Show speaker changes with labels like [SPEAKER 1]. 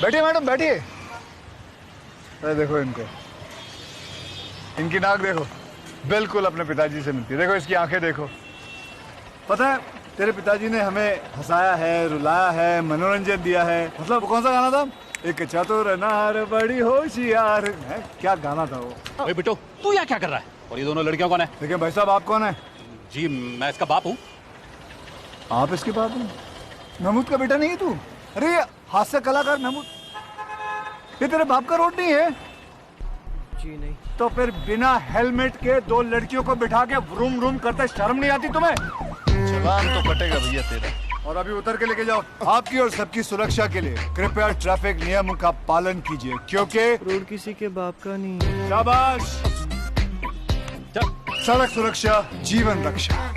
[SPEAKER 1] बैठिए मैडम, बैठिए। अरे देखो इनको, इनकी नाक देखो, बिल्कुल अपने पिताजी से मिलती है। देखो इसकी आंखें देखो। पता है तेरे पिताजी ने हमें हंसाया है, रुलाया है, मनोरंजन दिया है। मतलब कौन सा गाना था? एक चतुर नार बड़ी होशियार है, क्या गाना था वो?
[SPEAKER 2] ओए बिट्टू, तू यहाँ क्या कर रहा है? और ये दोनों लड़कियां कौन है?
[SPEAKER 1] देखिए भाई साहब, आप कौन है?
[SPEAKER 2] जी मैं इसका बाप हूँ।
[SPEAKER 1] आप इसके बाप हैं? महमूद का बेटा नहीं है तू? अरे हास्य कलाकार महमूद, ये तेरे बाप का रोड नहीं है?
[SPEAKER 3] जी नहीं।
[SPEAKER 1] तो फिर बिना हेलमेट के दो लड़कियों को बिठा के व्रूम व्रूम करते शर्म नहीं आती तुम्हें?
[SPEAKER 4] चलान तो कटेगा भैया तेरा।
[SPEAKER 1] और अभी उतर के लेके जाओ। आपकी और सबकी सुरक्षा के लिए कृपया ट्रैफिक नियम का पालन कीजिए, क्योंकि
[SPEAKER 3] रोड किसी के बाप का नहीं है।
[SPEAKER 1] शाबाश। सड़क सुरक्षा जीवन रक्षा।